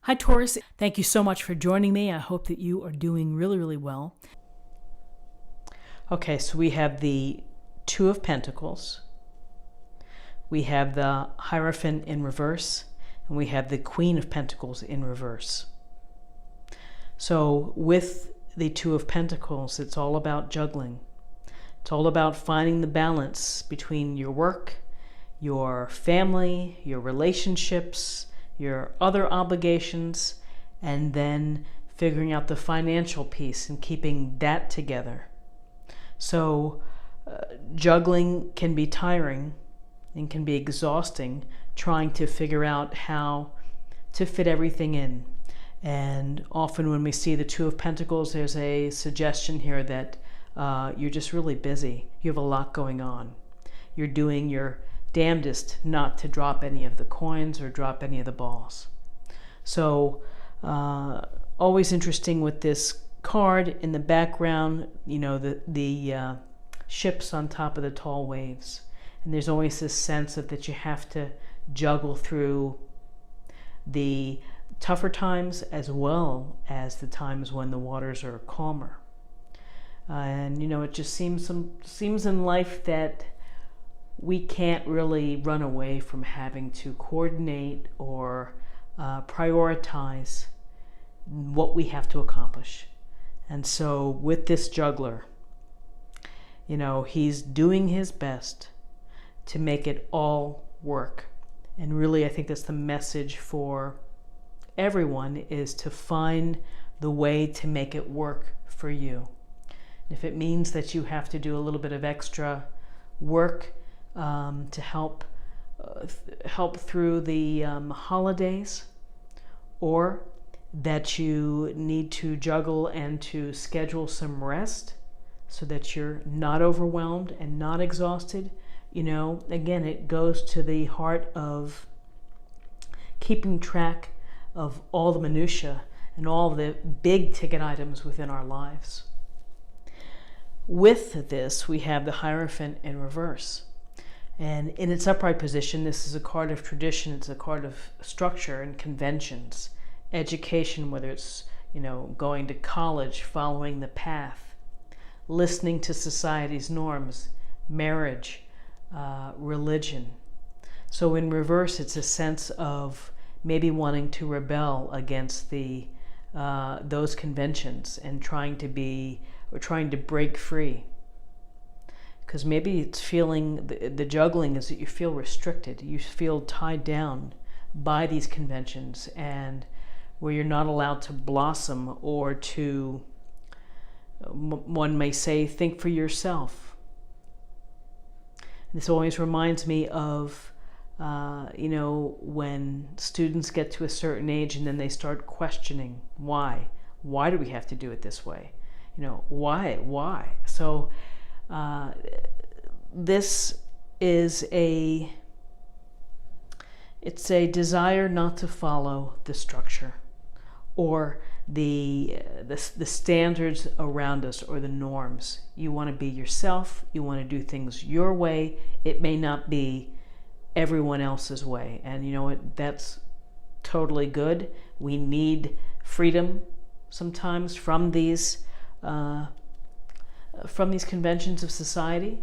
Hi, Taurus. Thank you so much for joining me. I hope that you are doing really, really well. Okay, so we have the Two of Pentacles. We have the Hierophant in reverse, and we have the Queen of Pentacles in reverse. So with the Two of Pentacles, it's all about juggling. It's all about finding the balance between your work, your family, your relationships, your other obligations, and then figuring out the financial piece and keeping that together. So juggling can be tiring and can be exhausting, trying to figure out how to fit everything in. And often when we see the Two of Pentacles, there's a suggestion here that you're just really busy. You have a lot going on. You're doing your damnedest not to drop any of the coins or drop any of the balls. So always interesting with this card in the background, you know, the ships on top of the tall waves. And there's always this sense of that you have to juggle through the tougher times as well as the times when the waters are calmer. And you know, it just seems in life that we can't really run away from having to coordinate or prioritize what we have to accomplish. And so with this juggler, you know, he's doing his best to make it all work. And really, I think that's the message for everyone, is to find the way to make it work for you. If it means that you have to do a little bit of extra work to help through the holidays, or that you need to juggle and to schedule some rest so that you're not overwhelmed and not exhausted, you know, again, it goes to the heart of keeping track of all the minutiae and all the big ticket items within our lives. With this, we have the Hierophant in reverse. And in its upright position, this is a card of tradition. It's a card of structure and conventions, education, whether it's, you know, going to college, following the path, listening to society's norms, marriage, religion. So in reverse, it's a sense of maybe wanting to rebel against the those conventions and trying to break free. Because maybe it's feeling, the juggling is that you feel restricted. You feel tied down by these conventions, and where you're not allowed to blossom or to, one may say, think for yourself. This always reminds me of, you know, when students get to a certain age and then they start questioning why. Why do we have to do it this way? You know, why? So this is it's a desire not to follow the structure or the standards around us or the norms. You want to be yourself. You want to do things your way. It may not be everyone else's way. And you know what? That's totally good. We need freedom sometimes from these conventions of society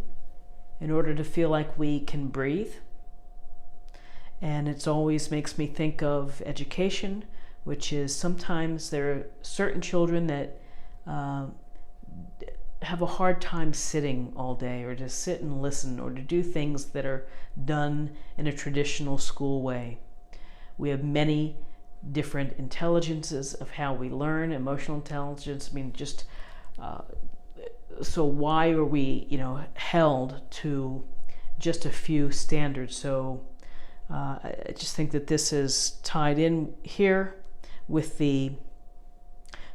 in order to feel like we can breathe. And it always makes me think of education, which is sometimes there are certain children that have a hard time sitting all day, or to sit and listen, or to do things that are done in a traditional school way. We have many different intelligences of how we learn, emotional intelligence. I mean, just so why are we, you know, held to just a few standards? So I just think that this is tied in here with the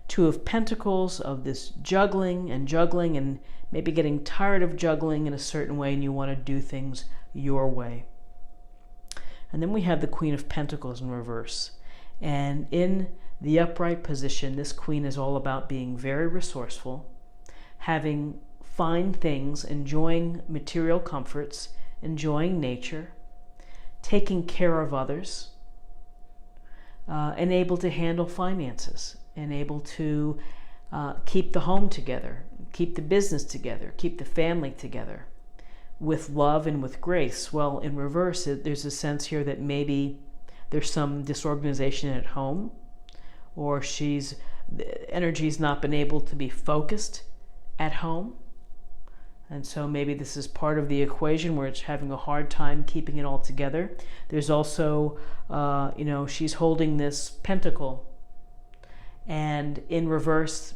Two of Pentacles, of this juggling and maybe getting tired of juggling in a certain way, and you want to do things your way. And then we have the Queen of Pentacles in reverse. And in the upright position, this queen is all about being very resourceful, having fine things, enjoying material comforts, enjoying nature, taking care of others, and able to handle finances, and able to keep the home together, keep the business together, keep the family together with love and with grace. Well, in reverse, there's a sense here that maybe there's some disorganization at home, or the energy's not been able to be focused at home. And so maybe this is part of the equation where it's having a hard time keeping it all together. There's also, she's holding this pentacle, and in reverse,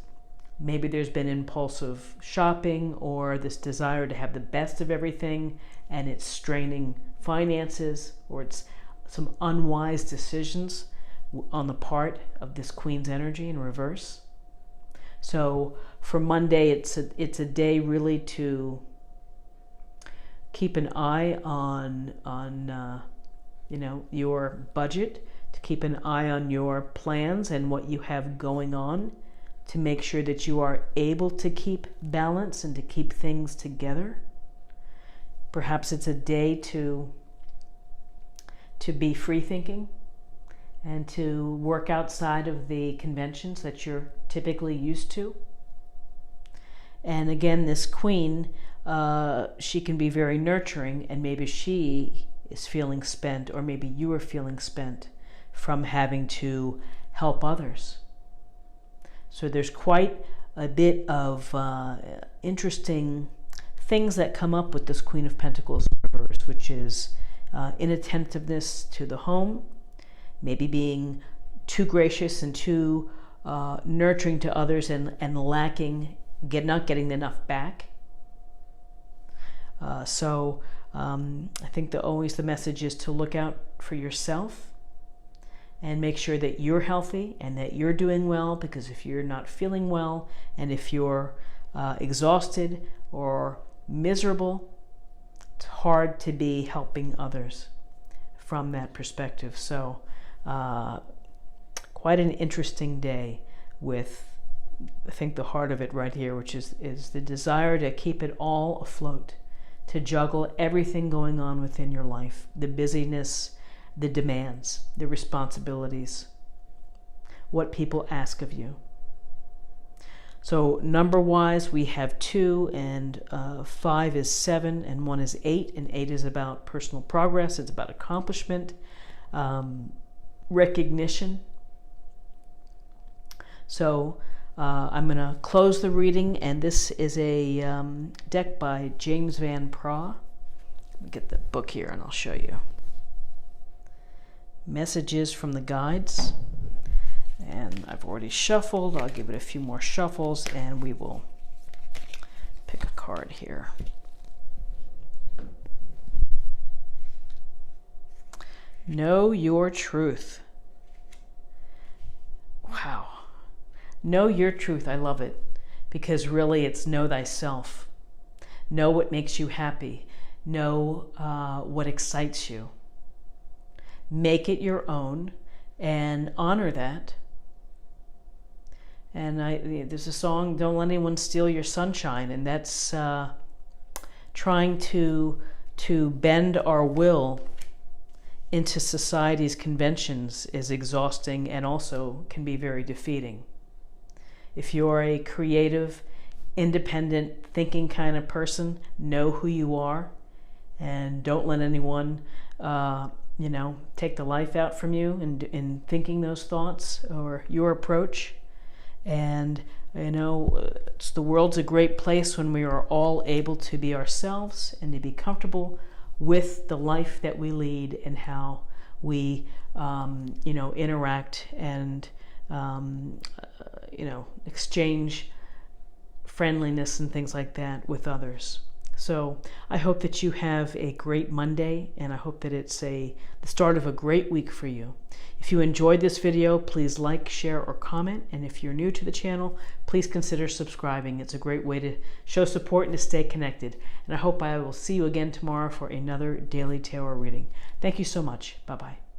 maybe there's been impulsive shopping or this desire to have the best of everything, and it's straining finances, or it's some unwise decisions on the part of this Queen's energy in reverse. So for Monday, it's a day really to keep an eye on your budget, to keep an eye on your plans and what you have going on, to make sure that you are able to keep balance and to keep things together. Perhaps it's a day to be free thinking and to work outside of the conventions that you're typically used to. And again, this Queen, she can be very nurturing, and maybe she is feeling spent, or maybe you are feeling spent from having to help others. So there's quite a bit of interesting things that come up with this Queen of Pentacles in reverse, which is inattentiveness to the home, maybe being too gracious and too nurturing to others, and lacking, not getting enough back. So I think always the message is to look out for yourself and make sure that you're healthy and that you're doing well, because if you're not feeling well, and if you're exhausted or miserable, it's hard to be helping others from that perspective. So quite an interesting day with, I think, the heart of it right here, which is the desire to keep it all afloat, to juggle everything going on within your life, the busyness, the demands, the responsibilities, what people ask of you. So number-wise, we have 2, and 5 is 7, and 1 is 8, and 8 is about personal progress. It's about accomplishment, recognition. So I'm going to close the reading, and this is a deck by James Van Praagh. Let me get the book here and I'll show you. Messages from the guides. And I've already shuffled. I'll give it a few more shuffles, and we will pick a card here. Know your truth. Wow. Know your truth. I love it, because really it's know thyself. Know what makes you happy. Know what excites you. Make it your own and honor that. And there's a song, "Don't Let Anyone Steal Your Sunshine," and that's trying to bend our will into society's conventions is exhausting, and also can be very defeating. If you're a creative, independent thinking kind of person, know who you are, and don't let anyone take the life out from you in thinking those thoughts or your approach. And the world's a great place when we are all able to be ourselves and to be comfortable with the life that we lead and how we interact and exchange friendliness and things like that with others. So I hope that you have a great Monday, and I hope that it's the start of a great week for you. If you enjoyed this video, please like, share, or comment. And if you're new to the channel, please consider subscribing. It's a great way to show support and to stay connected. And I hope I will see you again tomorrow for another daily tarot reading. Thank you so much. Bye-bye.